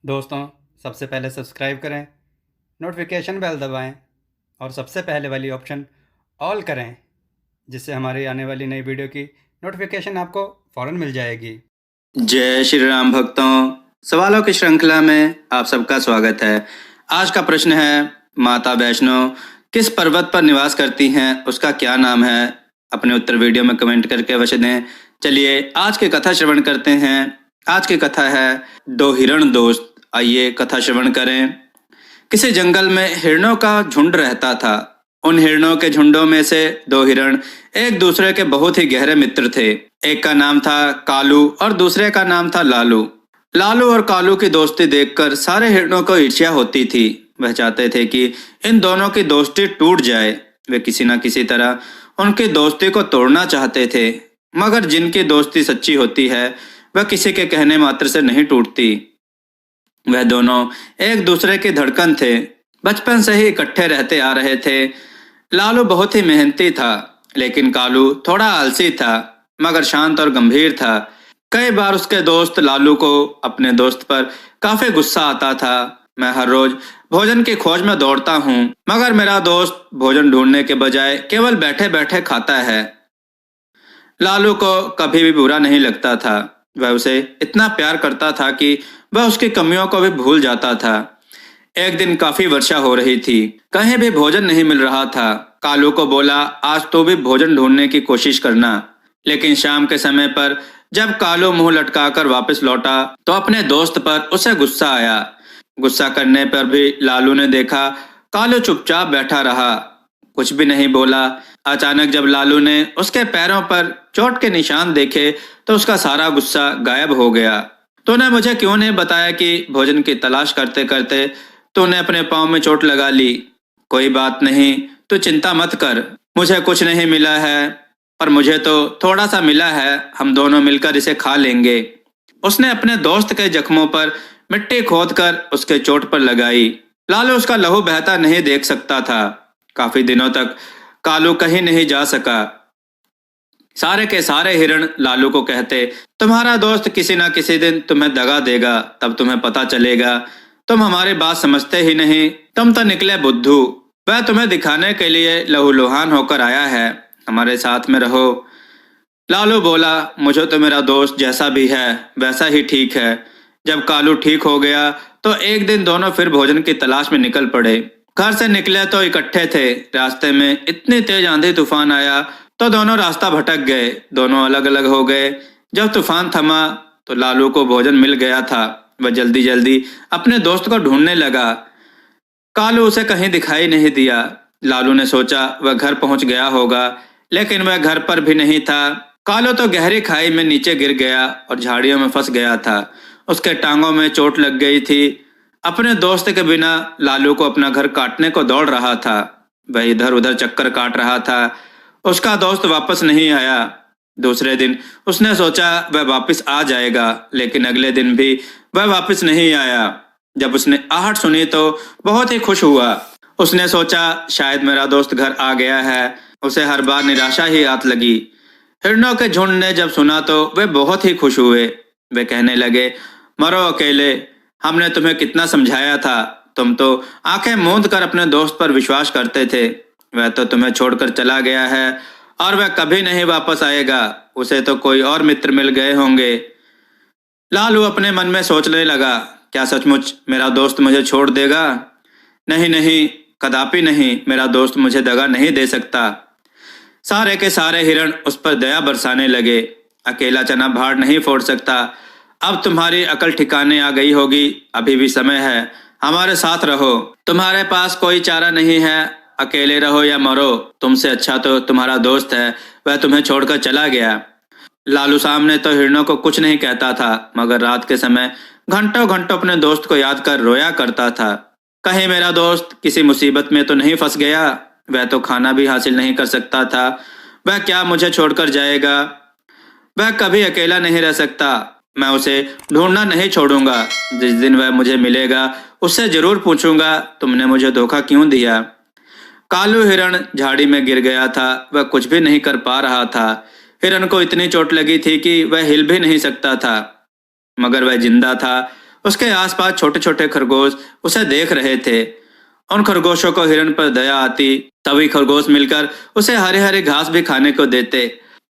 दोस्तों, सबसे पहले सब्सक्राइब करें, नोटिफिकेशन बेल दबाएं और सबसे पहले वाली ऑप्शन ऑल करें, जिससे हमारी आने वाली नई वीडियो की नोटिफिकेशन आपको फ़ौरन मिल जाएगी। जय श्री राम भक्तों, सवालों की श्रृंखला में आप सबका स्वागत है। आज का प्रश्न है, माता वैष्णो किस पर्वत पर निवास करती हैं, उसका क्या नाम है? अपने उत्तर वीडियो में कमेंट करके अवश्य दें। चलिए आज की कथा श्रवण करते हैं। आज की कथा है दो हिरण दोस्त। आइए कथा श्रवण करें। किसी जंगल में हिरणों का झुंड रहता था। उन हिरणों के झुंडों में से दो हिरण एक दूसरे के बहुत ही गहरे मित्र थे। एक का नाम था कालू और दूसरे का नाम था लालू। लालू और कालू की दोस्ती देखकर सारे हिरणों को ईर्ष्या होती थी। वह चाहते थे कि इन दोनों की दोस्ती टूट जाए। वे किसी न किसी तरह उनकी दोस्ती को तोड़ना चाहते थे, मगर जिनकी दोस्ती सच्ची होती है वह किसी के कहने मात्र से नहीं टूटती। वह दोनों एक दूसरे की धड़कन थे। बचपन से ही इकट्ठे रहते आ रहे थे। लालू बहुत ही मेहनती था, लेकिन कालू थोड़ा आलसी था, मगर शांत और गंभीर था। कई बार उसके दोस्त लालू को अपने दोस्त पर काफी गुस्सा आता था। मैं हर रोज भोजन की खोज में दौड़ता हूँ, मगर मेरा दोस्त भोजन ढूंढने के बजाय केवल बैठे बैठे खाता है। लालू को कभी भी बुरा नहीं लगता था। वह उसे इतना प्यार करता था कि वह उसकी कमियों को भी भूल जाता था। एक दिन काफी वर्षा हो रही थी। कहीं भी भोजन नहीं मिल रहा था। कालू को बोला, आज तो भी भोजन ढूंढने की कोशिश करना। लेकिन शाम के समय पर जब कालू मुंह लटकाकर वापस लौटा तो अपने दोस्त पर उसे गुस्सा आया। गुस्सा करने पर भी लालू ने देखा कालू चुपचाप बैठा रहा, कुछ भी नहीं बोला। अचानक जब लालू ने उसके पैरों पर चोट के निशान देखे तो उसका सारा गुस्सा गायब हो गया। तूने मुझे क्यों नहीं बताया कि भोजन की तलाश करते करते तूने अपने पाँव में चोट लगा ली? कोई बात नहीं, तू चिंता मत कर। मुझे कुछ नहीं मिला है, पर मुझे तो थोड़ा सा मिला है। हम दोनों मिलकर इसे खा लेंगे। उसने अपने दोस्त के जख्मों पर मिट्टी खोदकर उसके चोट पर लगाई। लालू उसका लहू बहता नहीं देख सकता था। काफी दिनों तक कालू कहीं नहीं जा सका। सारे के सारे हिरण लालू को कहते, तुम्हारा दोस्त किसी न किसी दिन तुम्हें दगा देगा, तब तुम्हें पता चलेगा। तुम हमारी बात समझते ही नहीं। तुम तो निकले बुद्धू। वह तुम्हें दिखाने के लिए लहूलुहान होकर आया है। हमारे साथ में रहो। लालू बोला, मुझे तो मेरा दोस्त जैसा भी है वैसा ही ठीक है। जब कालू ठीक हो गया तो एक दिन दोनों फिर भोजन की तलाश में निकल पड़े। घर से निकले तो इकट्ठे थे। रास्ते में इतनी तेज आंधी तूफान आया तो दोनों रास्ता भटक गए। दोनों अलग अलग हो गए। जब तूफान थमा तो लालू को भोजन मिल गया था। वह जल्दी जल्दी अपने दोस्त को ढूंढने लगा। कालू उसे कहीं दिखाई नहीं दिया। लालू ने सोचा वह घर पहुंच गया होगा, लेकिन वह घर पर भी नहीं था। कालू तो गहरी खाई में नीचे गिर गया और झाड़ियों में फंस गया था। उसके टांगों में चोट लग गई थी। अपने दोस्त के बिना लालू को अपना घर काटने को दौड़ रहा था। वह इधर उधर चक्कर काट रहा था। उसका दोस्त वापस नहीं आया। दूसरे दिन उसने सोचा वह वापस आ जाएगा, लेकिन अगले दिन भी वह वापस नहीं आया। जब उसने आहट सुनी तो बहुत ही खुश हुआ। उसने सोचा शायद मेरा दोस्त घर आ गया है। उसे हर बार निराशा ही आत लगी। हिरणों के झुंड ने जब सुना तो वे बहुत ही खुश हुए। वे कहने लगे, मरो अकेले, हमने तुम्हें कितना समझाया था। तुम तो आंखें मूंद कर अपने दोस्त पर विश्वास करते थे। वह तो तुम्हें छोड़कर चला गया है और वह कभी नहीं वापस आएगा। उसे तो कोई और मित्र मिल गए होंगे। लालू अपने मन में सोचने लगा, क्या सचमुच मेरा दोस्त मुझे छोड़ देगा? नहीं नहीं, कदापि नहीं। मेरा दोस्त मुझे दगा नहीं दे सकता। सारे के सारे हिरण उस पर दया बरसाने लगे। अकेला चना भाड़ नहीं फोड़ सकता। अब तुम्हारी अकल ठिकाने आ गई होगी। अभी भी समय है, हमारे साथ रहो। तुम्हारे पास कोई चारा नहीं है। अकेले रहो या मरो। तुमसे अच्छा तो तुम्हारा दोस्त है, वह तुम्हें छोड़कर चला गया। लालू सामने तो हिरणों को कुछ नहीं कहता था, मगर रात के समय घंटों घंटों अपने दोस्त को याद कर रोया करता था। कहीं मेरा दोस्त किसी मुसीबत में तो नहीं फंस गया। वह तो खाना भी हासिल नहीं कर सकता था। वह क्या मुझे छोड़कर जाएगा? वह कभी अकेला नहीं रह सकता। मैं उसे ढूंढना नहीं छोड़ूंगा। जिस दिन वह मुझे मिलेगा उससे जरूर पूछूंगा, तुमने मुझे धोखा क्यों दिया? कालू हिरण झाड़ी में गिर गया था। वह कुछ भी नहीं कर पा रहा था। हिरण को इतनी चोट लगी थी कि वह हिल भी नहीं सकता था, मगर वह जिंदा था। उसके आसपास छोटे छोटे खरगोश उसे देख रहे थे। उन खरगोशों को हिरण पर दया आती, तभी खरगोश मिलकर उसे हरे हरे घास भी खाने को देते।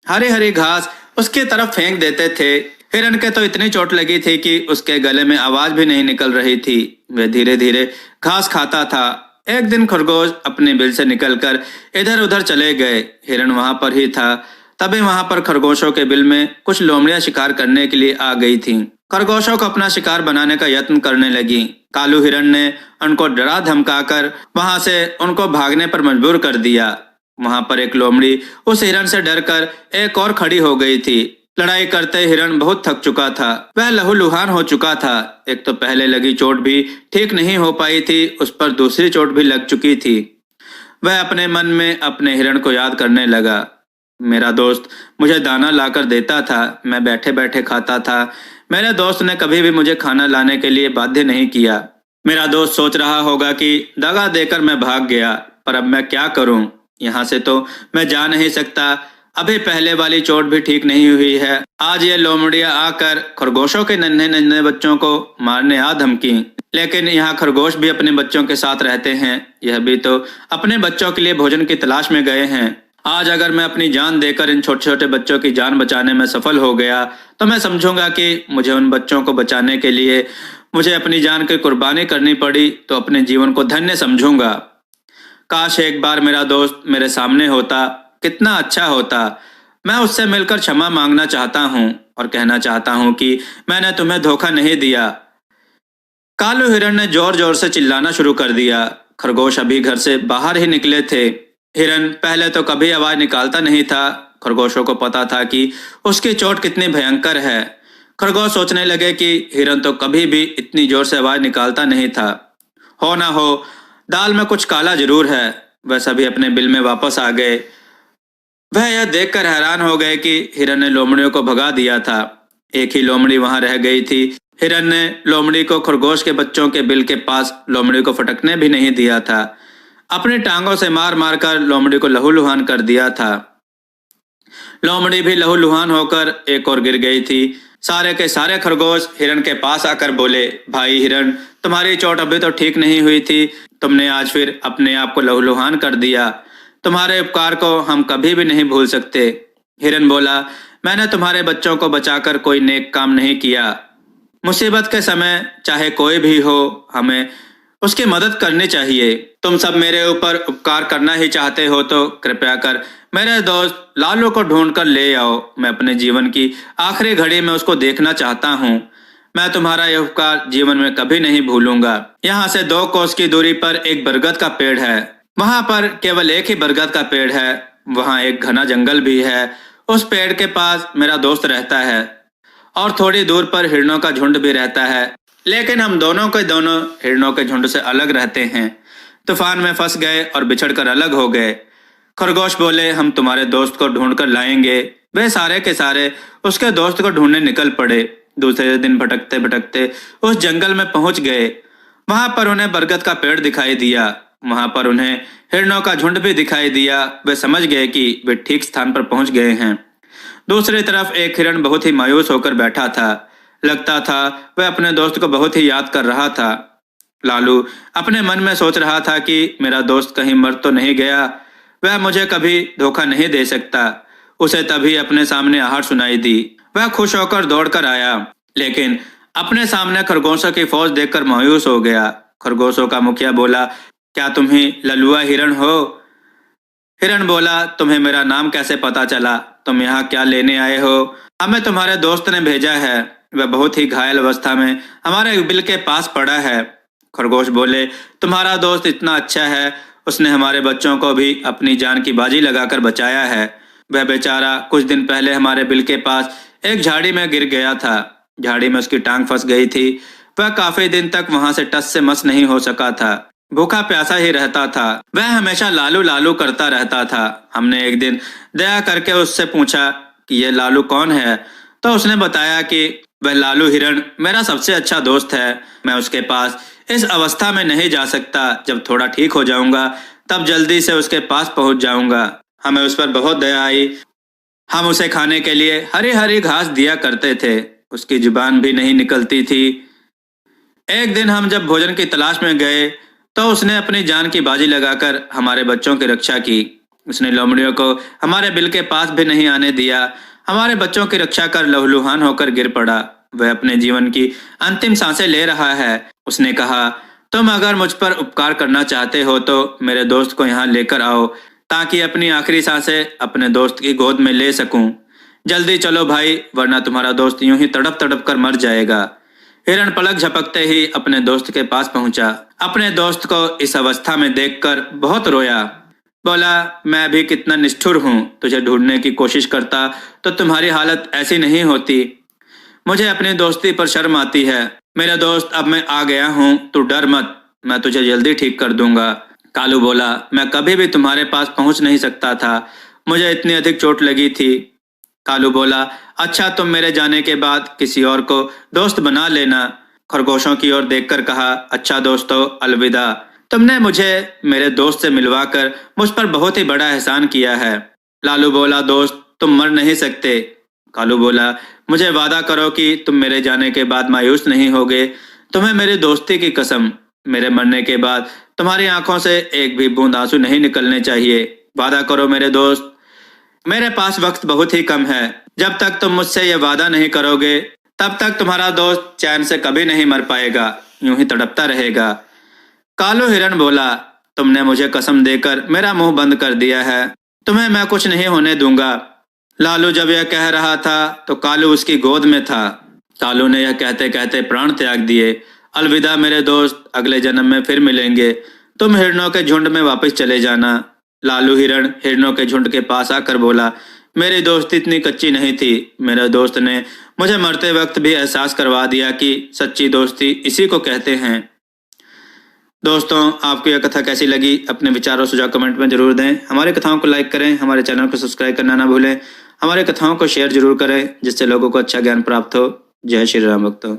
हरी हरी घास उसकी तरफ फेंक देते थे। हिरण के तो इतनी चोट लगी थी कि उसके गले में आवाज भी नहीं निकल रही थी। वह धीरे धीरे घास खाता था। एक दिन खरगोश अपने बिल से निकलकर इधर उधर चले गए। हिरण वहां पर ही था। तभी वहां पर खरगोशों के बिल में कुछ लोमड़ियां शिकार करने के लिए आ गई थीं। खरगोशों को अपना शिकार बनाने का यत्न करने लगी। कालू हिरण ने उनको डरा धमकाकर वहां से उनको भागने पर मजबूर कर दिया। वहां पर एक लोमड़ी उस हिरण से डरकर एक और खड़ी हो गई थी। लड़ाई करते हिरण बहुत थक चुका था। वह लहूलुहान हो चुका था। एक तो पहले लगी चोट भी ठीक नहीं हो पाई थी, उस पर दूसरी चोट भी लग चुकी थी। वह अपने मन में अपने हिरण को याद करने लगा। मेरा दोस्त मुझे दाना लाकर देता था, मैं बैठे बैठे खाता था। मेरे दोस्त ने कभी भी मुझे खाना लाने के लिए बाध्य नहीं किया। मेरा दोस्त सोच रहा होगा कि दगा देकर मैं भाग गया, पर अब मैं क्या करूं? यहाँ से तो मैं जा नहीं सकता। अभी पहले वाली चोट भी ठीक नहीं हुई है। आज ये लोमड़ियां आकर खरगोशों के नन्हे नन्हे बच्चों को मारने आ धमकी। लेकिन यहाँ खरगोश भी अपने बच्चों के साथ रहते हैं। यह भी तो अपने बच्चों के लिए भोजन की तलाश में गए हैं। आज अगर मैं अपनी जान देकर इन छोटे छोटे बच्चों की जान बचाने में सफल हो गया तो मैं समझूंगा कि मुझे उन बच्चों को बचाने के लिए मुझे अपनी जान की कुर्बानी करनी पड़ी तो अपने जीवन को धन्य समझूंगा। काश एक बार मेरा दोस्त मेरे सामने होता, कितना अच्छा होता। मैं उससे मिलकर क्षमा मांगना चाहता हूँ और कहना चाहता हूँ कि मैंने तुम्हें धोखा नहीं दिया। कालू हिरण ने जोर जोर से चिल्लाना शुरू कर दिया। खरगोश अभी घर से बाहर ही निकले थे। हिरण पहले तो कभी आवाज निकालता नहीं था। खरगोशों को पता था कि उसकी चोट कितनी भयंकर है। खरगोश सोचने लगे कि हिरण तो कभी भी इतनी जोर से आवाज निकालता नहीं था। हो ना हो दाल में कुछ काला जरूर है। वह सभी अपने बिल में वापस आ गए। वह यह देखकर हैरान हो गए कि हिरण ने लोमड़ियों को भगा दिया था। एक ही लोमड़ी वहां रह गई थी। हिरण ने लोमड़ी को खरगोश के बच्चों के बिल के पास लोमड़ी को फटकने भी नहीं दिया था। अपनी टांगों से मार मार कर लोमड़ी को लहूलुहान कर दिया था। लोमड़ी भी लहूलुहान होकर एक और गिर गई थी। सारे के सारे खरगोश हिरण के पास आकर बोले, भाई हिरण, तुम्हारी चोट अभी तो ठीक नहीं हुई थी, तुमने आज फिर अपने आप को लहूलुहान कर दिया। तुम्हारे उपकार को हम कभी भी नहीं भूल सकते। हिरण बोला, मैंने तुम्हारे बच्चों को बचाकर कोई नेक काम नहीं किया। मुसीबत के समय चाहे कोई भी हो, हमें उसकी मदद करनी चाहिए। तुम सब मेरे ऊपर उपकार करना ही चाहते हो तो कृपया कर मेरे दोस्त लालू को ढूंढ कर ले आओ। मैं अपने जीवन की आखिरी घड़ी में उसको देखना चाहता हूँ। मैं तुम्हारा यह उपकार जीवन में कभी नहीं भूलूंगा। यहाँ से 2 कोस की दूरी पर एक बरगद का पेड़ है। वहां पर केवल एक ही बरगद का पेड़ है। वहां एक घना जंगल भी है। उस पेड़ के पास मेरा दोस्त रहता है और थोड़ी दूर पर हिरणों का झुंड भी रहता है। लेकिन हम दोनों के दोनों हिरणों के झुंड से अलग रहते हैं। तूफान में फंस गए और बिछड़कर अलग हो गए। खरगोश बोले, हम तुम्हारे दोस्त को ढूंढ कर लाएंगे। वे सारे के सारे उसके दोस्त को ढूंढने निकल पड़े। दूसरे दिन भटकते भटकते उस जंगल में पहुंच गए। वहां पर उन्हें बरगद का पेड़ दिखाई दिया। वहां पर उन्हें हिरणों का झुंड भी दिखाई दिया। वे समझ गए कि वे ठीक स्थान पर पहुंच गए हैं। दूसरी तरफ एक हिरण बहुत ही मायूस होकर बैठा था। लगता था वह अपने दोस्त को बहुत ही याद कर रहा था। लालू अपने मन में सोच रहा था कि मेरा दोस्त कहीं मर तो नहीं गया। वह मुझे कभी धोखा नहीं दे सकता। उसे तभी अपने सामने आहट सुनाई दी। वह खुश होकर दौड़कर आया, लेकिन अपने सामने खरगोशों की फौज देखकर मायूस हो गया। खरगोशों का मुखिया बोला, क्या तुम ही ललुआ हिरण हो? हिरण बोला, तुम्हें मेरा नाम कैसे पता चला? तुम यहाँ क्या लेने आए हो? हमें तुम्हारे दोस्त ने भेजा है। वह बहुत ही घायल अवस्था में हमारे बिल के पास पड़ा है। खरगोश बोले, तुम्हारा दोस्त इतना अच्छा है, उसने हमारे बच्चों को भी अपनी जान की बाजी लगाकर बचाया है। वह बेचारा कुछ दिन पहले हमारे बिल के पास एक झाड़ी में गिर गया था। झाड़ी में उसकी टांग फंस गई थी। वह काफी दिन तक वहां से टस से मस नहीं हो सका था। भूखा प्यासा ही रहता था। वह हमेशा लालू लालू करता रहता था। हमने एक दिन दया करके उससे पूछा कि ये लालू कौन है, तो उसने बताया कि वह लालू हिरण मेरा सबसे अच्छा दोस्त है। मैं उसके पास इस अवस्था में नहीं जा सकता। जब थोड़ा ठीक हो जाऊंगा तब जल्दी से उसके पास पहुंच जाऊंगा। हमें उस पर बहुत दया आई। हम उसे खाने के लिए हरी हरी घास दिया करते थे। उसकी जुबान भी नहीं निकलती थी। एक दिन हम जब भोजन की तलाश में गए तो उसने अपनी जान की बाजी लगाकर हमारे बच्चों की रक्षा की। उसने लोमड़ियों को हमारे बिल के पास भी नहीं आने दिया। हमारे बच्चों की रक्षा कर लहूलुहान होकर गिर पड़ा। वह अपने जीवन की अंतिम सांसें ले रहा है। उसने कहा, तुम अगर मुझ पर उपकार करना चाहते हो तो मेरे दोस्त को यहाँ लेकर आओ ताकि अपनी आखिरी सांसें अपने दोस्त की गोद में ले सकूं। जल्दी चलो भाई, वरना तुम्हारा दोस्त यूं ही तड़प तड़प कर मर जाएगा। हिरण पलक झपकते ही अपने दोस्त के पास पहुंचा। अपने दोस्त को इस अवस्था में देखकर बहुत रोया। बोला, मैं भी कितना निष्ठुर हूँ। तुझे ढूंढने की कोशिश करता तो तुम्हारी हालत ऐसी नहीं होती। मुझे अपनी दोस्ती पर शर्म आती है। मेरे दोस्त, अब मैं आ गया हूँ, तू डर मत, मैं तुझे जल्दी ठीक कर दूंगा। कालू बोला, मैं कभी भी तुम्हारे पास पहुंच नहीं सकता था, मुझे इतनी अधिक चोट लगी थी। कालू बोला, अच्छा, तुम मेरे जाने के बाद किसी और को दोस्त बना लेना। खरगोशों की ओर देखकर कहा, अच्छा दोस्तों, अलविदा। तुमने मुझे मेरे दोस्त से मिलवाकर मुझ पर बहुत ही बड़ा एहसान किया है। लालू बोला, दोस्त, तुम मर नहीं सकते। कालू बोला, मुझे वादा करो कि तुम मेरे जाने के बाद मायूस नहीं होगे। तुम्हें मेरी दोस्ती की कसम, मेरे मरने के बाद तुम्हारी आंखों से एक भी बूंद आंसू नहीं निकलने चाहिए। वादा करो मेरे दोस्त। मेरे पास वक्त बहुत ही कम है। जब तक तुम मुझसे यह वादा नहीं करोगे तब तक तुम्हारा दोस्त चैन से कभी नहीं मर पाएगा, यूं ही तड़पता रहेगा। कालू हिरण बोला, तुमने मुझे कसम देकर मेरा मुंह बंद कर दिया है, तुम्हें मैं कुछ नहीं होने दूंगा। लालू जब यह कह रहा था तो कालू उसकी गोद में था। कालू ने यह कहते कहते प्राण त्याग दिए। अलविदा मेरे दोस्त, अगले जन्म में फिर मिलेंगे। तुम हिरणों के झुंड में वापस चले जाना। लालू हिरण हिरणों के झुंड के पास आकर बोला, मेरी दोस्ती इतनी कच्ची नहीं थी। मेरे दोस्त ने मुझे मरते वक्त भी एहसास करवा दिया कि सच्ची दोस्ती इसी को कहते हैं। दोस्तों, आपको यह कथा कैसी लगी? अपने विचार और सुझाव कमेंट में जरूर दें। हमारी कथाओं को लाइक करें, हमारे चैनल को सब्सक्राइब करना ना भूलें। हमारी कथाओं को शेयर जरूर करें जिससे लोगों को अच्छा ज्ञान प्राप्त हो। जय श्री राम भक्तों।